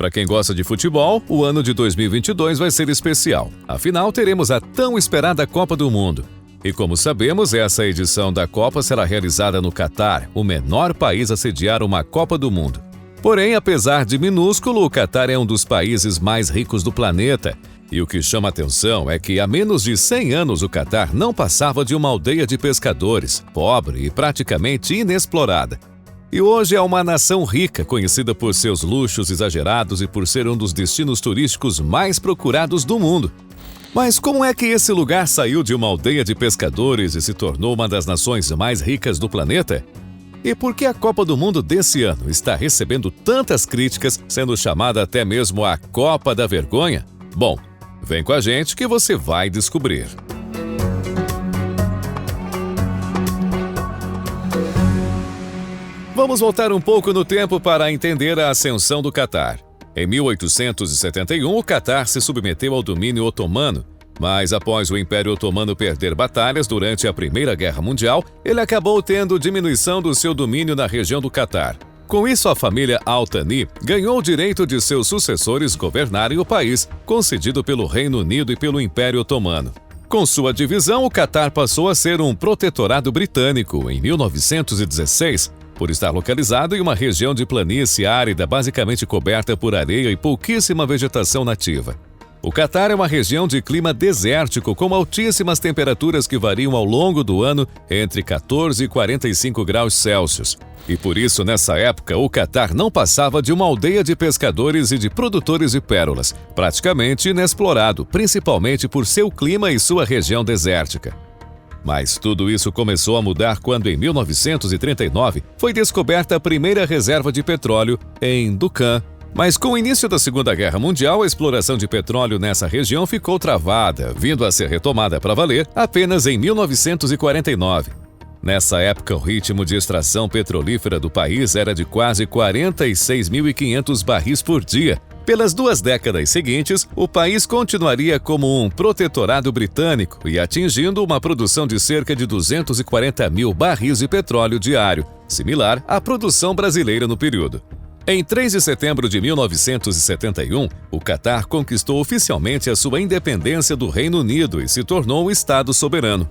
Para quem gosta de futebol, o ano de 2022 vai ser especial. Afinal, teremos a tão esperada Copa do Mundo. E como sabemos, essa edição da Copa será realizada no Catar, o menor país a sediar uma Copa do Mundo. Porém, apesar de minúsculo, o Catar é um dos países mais ricos do planeta. E o que chama atenção é que há menos de 100 anos o Catar não passava de uma aldeia de pescadores, pobre e praticamente inexplorada. E hoje é uma nação rica, conhecida por seus luxos exagerados e por ser um dos destinos turísticos mais procurados do mundo. Mas como é que esse lugar saiu de uma aldeia de pescadores e se tornou uma das nações mais ricas do planeta? E por que a Copa do Mundo desse ano está recebendo tantas críticas, sendo chamada até mesmo a Copa da Vergonha? Bom, vem com a gente que você vai descobrir. Vamos voltar um pouco no tempo para entender a ascensão do Catar. Em 1871, o Catar se submeteu ao domínio otomano, mas após o Império Otomano perder batalhas durante a Primeira Guerra Mundial, ele acabou tendo diminuição do seu domínio na região do Catar. Com isso, a família Al Thani ganhou o direito de seus sucessores governarem o país, concedido pelo Reino Unido e pelo Império Otomano. Com sua divisão, o Catar passou a ser um protetorado britânico em 1916, por estar localizado em uma região de planície árida basicamente coberta por areia e pouquíssima vegetação nativa. O Catar é uma região de clima desértico com altíssimas temperaturas que variam ao longo do ano entre 14 e 45 graus Celsius. E por isso, nessa época, o Catar não passava de uma aldeia de pescadores e de produtores de pérolas, praticamente inexplorado, principalmente por seu clima e sua região desértica. Mas tudo isso começou a mudar quando, em 1939, foi descoberta a primeira reserva de petróleo em Duqm. Mas com o início da Segunda Guerra Mundial, a exploração de petróleo nessa região ficou travada, vindo a ser retomada para valer apenas em 1949. Nessa época, o ritmo de extração petrolífera do país era de quase 46.500 barris por dia. Pelas 2 décadas seguintes, o país continuaria como um protetorado britânico e atingindo uma produção de cerca de 240 mil barris de petróleo diário, similar à produção brasileira no período. Em 3 de setembro de 1971, o Catar conquistou oficialmente a sua independência do Reino Unido e se tornou um Estado soberano.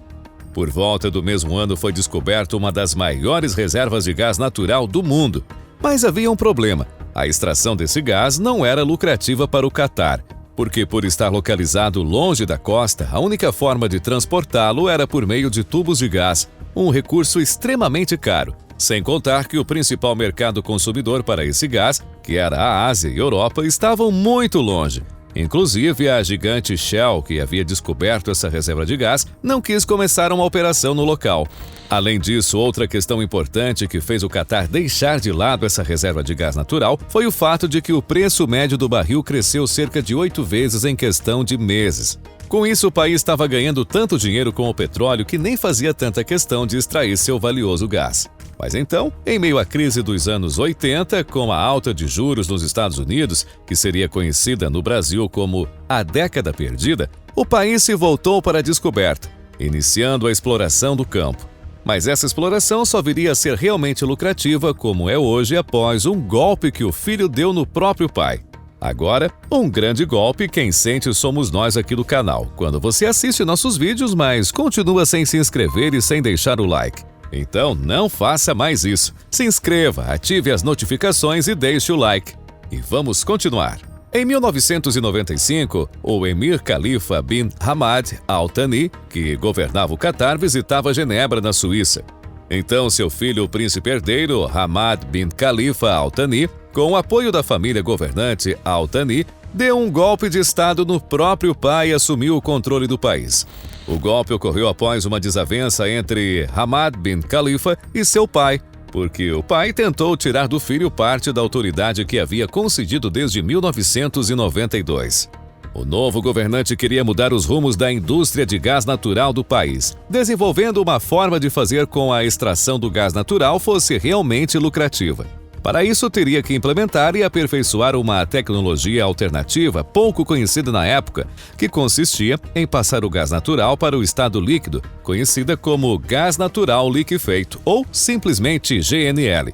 Por volta do mesmo ano foi descoberta uma das maiores reservas de gás natural do mundo. Mas havia um problema. A extração desse gás não era lucrativa para o Catar, porque por estar localizado longe da costa, a única forma de transportá-lo era por meio de tubos de gás, um recurso extremamente caro, sem contar que o principal mercado consumidor para esse gás, que era a Ásia e Europa, estavam muito longe. Inclusive, a gigante Shell, que havia descoberto essa reserva de gás, não quis começar uma operação no local. Além disso, outra questão importante que fez o Catar deixar de lado essa reserva de gás natural foi o fato de que o preço médio do barril cresceu cerca de 8 vezes em questão de meses. Com isso, o país estava ganhando tanto dinheiro com o petróleo que nem fazia tanta questão de extrair seu valioso gás. Mas então, em meio à crise dos anos 80, com a alta de juros nos Estados Unidos, que seria conhecida no Brasil como a década perdida, o país se voltou para a descoberta, iniciando a exploração do campo. Mas essa exploração só viria a ser realmente lucrativa como é hoje após um golpe que o filho deu no próprio pai. Agora, um grande golpe quem sente somos nós aqui do canal, quando você assiste nossos vídeos, mas continua sem se inscrever e sem deixar o like. Então não faça mais isso. Se inscreva, ative as notificações e deixe o like. E vamos continuar. Em 1995, o Emir Khalifa bin Hamad Al Thani, que governava o Catar, visitava Genebra, na Suíça. Então seu filho, o príncipe herdeiro, Hamad bin Khalifa Al Thani, com o apoio da família governante Al Thani, deu um golpe de Estado no próprio pai e assumiu o controle do país. O golpe ocorreu após uma desavença entre Hamad bin Khalifa e seu pai, porque o pai tentou tirar do filho parte da autoridade que havia concedido desde 1992. O novo governante queria mudar os rumos da indústria de gás natural do país, desenvolvendo uma forma de fazer com que a extração do gás natural fosse realmente lucrativa. Para isso, teria que implementar e aperfeiçoar uma tecnologia alternativa pouco conhecida na época, que consistia em passar o gás natural para o estado líquido, conhecida como gás natural liquefeito ou simplesmente GNL.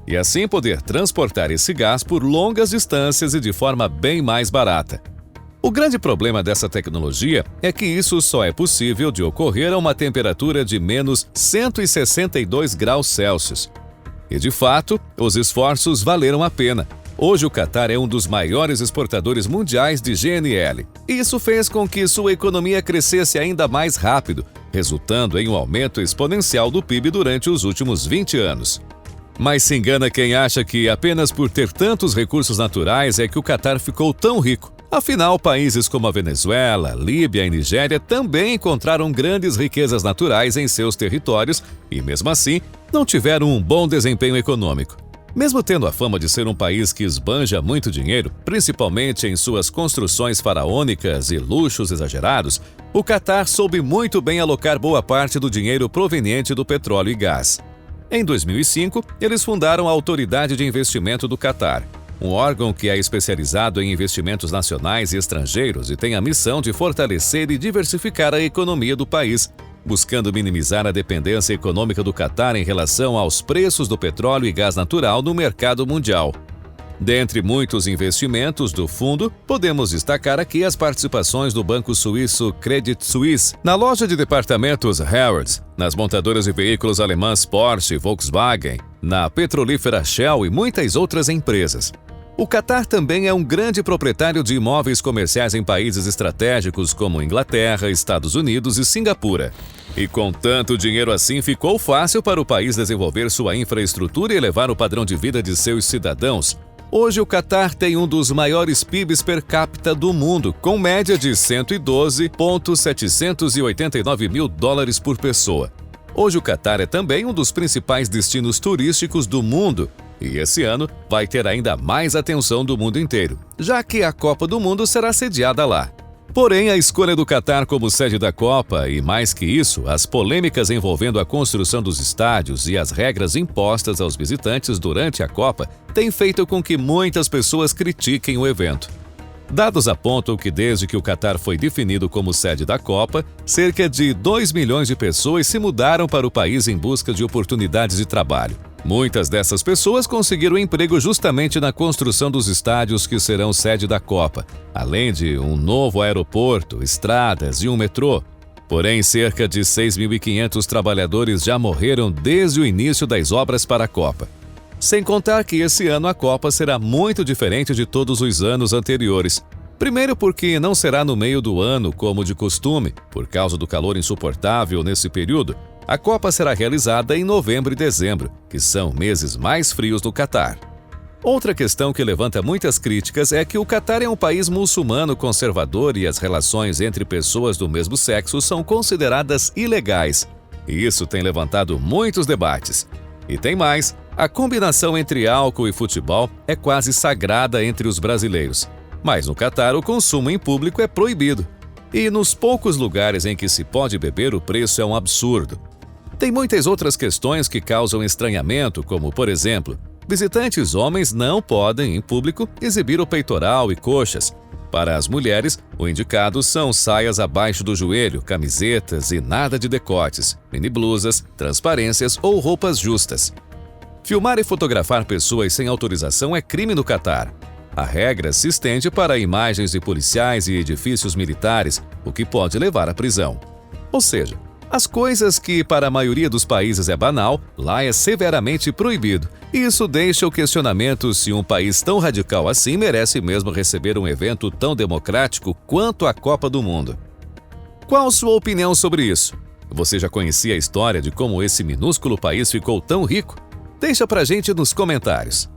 e assim poder transportar esse gás por longas distâncias e de forma bem mais barata. O grande problema dessa tecnologia é que isso só é possível de ocorrer a uma temperatura de menos 162 graus Celsius. E de fato, os esforços valeram a pena. Hoje o Catar é um dos maiores exportadores mundiais de GNL. Isso fez com que sua economia crescesse ainda mais rápido, resultando em um aumento exponencial do PIB durante os últimos 20 anos. Mas se engana quem acha que apenas por ter tantos recursos naturais é que o Catar ficou tão rico. Afinal, países como a Venezuela, Líbia e Nigéria também encontraram grandes riquezas naturais em seus territórios e, mesmo assim, não tiveram um bom desempenho econômico. Mesmo tendo a fama de ser um país que esbanja muito dinheiro, principalmente em suas construções faraônicas e luxos exagerados, o Catar soube muito bem alocar boa parte do dinheiro proveniente do petróleo e gás. Em 2005, eles fundaram a Autoridade de Investimento do Catar, um órgão que é especializado em investimentos nacionais e estrangeiros e tem a missão de fortalecer e diversificar a economia do país, buscando minimizar a dependência econômica do Catar em relação aos preços do petróleo e gás natural no mercado mundial. Dentre muitos investimentos do fundo, podemos destacar aqui as participações do banco suíço Credit Suisse, na loja de departamentos Harrods, nas montadoras de veículos alemãs Porsche e Volkswagen, na petrolífera Shell e muitas outras empresas. O Catar também é um grande proprietário de imóveis comerciais em países estratégicos como Inglaterra, Estados Unidos e Singapura. E com tanto dinheiro assim, ficou fácil para o país desenvolver sua infraestrutura e elevar o padrão de vida de seus cidadãos. Hoje o Catar tem um dos maiores PIBs per capita do mundo, com média de 112,789 mil dólares por pessoa. Hoje o Catar é também um dos principais destinos turísticos do mundo, e esse ano vai ter ainda mais atenção do mundo inteiro, já que a Copa do Mundo será sediada lá. Porém, a escolha do Catar como sede da Copa e, mais que isso, as polêmicas envolvendo a construção dos estádios e as regras impostas aos visitantes durante a Copa têm feito com que muitas pessoas critiquem o evento. Dados apontam que desde que o Catar foi definido como sede da Copa, cerca de 2 milhões de pessoas se mudaram para o país em busca de oportunidades de trabalho. Muitas dessas pessoas conseguiram emprego justamente na construção dos estádios que serão sede da Copa, além de um novo aeroporto, estradas e um metrô. Porém, cerca de 6.500 trabalhadores já morreram desde o início das obras para a Copa. Sem contar que esse ano a Copa será muito diferente de todos os anos anteriores. Primeiro porque não será no meio do ano como de costume, por causa do calor insuportável nesse período. A Copa será realizada em novembro e dezembro, que são meses mais frios no Catar. Outra questão que levanta muitas críticas é que o Catar é um país muçulmano conservador e as relações entre pessoas do mesmo sexo são consideradas ilegais. E isso tem levantado muitos debates. E tem mais, a combinação entre álcool e futebol é quase sagrada entre os brasileiros. Mas no Catar o consumo em público é proibido. E nos poucos lugares em que se pode beber, o preço é um absurdo. Tem muitas outras questões que causam estranhamento, como, por exemplo, visitantes homens não podem, em público, exibir o peitoral e coxas. Para as mulheres, o indicado são saias abaixo do joelho, camisetas e nada de decotes, mini-blusas, transparências ou roupas justas. Filmar e fotografar pessoas sem autorização é crime no Catar. A regra se estende para imagens de policiais e edifícios militares, o que pode levar à prisão. Ou seja, as coisas que para a maioria dos países é banal, lá é severamente proibido. Isso deixa o questionamento se um país tão radical assim merece mesmo receber um evento tão democrático quanto a Copa do Mundo. Qual sua opinião sobre isso? Você já conhecia a história de como esse minúsculo país ficou tão rico? Deixa pra gente nos comentários.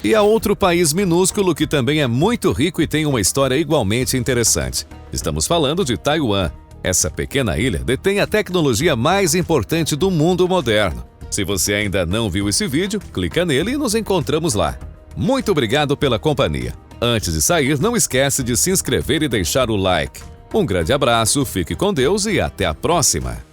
E há outro país minúsculo que também é muito rico e tem uma história igualmente interessante. Estamos falando de Taiwan. Essa pequena ilha detém a tecnologia mais importante do mundo moderno. Se você ainda não viu esse vídeo, clica nele e nos encontramos lá. Muito obrigado pela companhia. Antes de sair, não esquece de se inscrever e deixar o like. Um grande abraço, fique com Deus e até a próxima!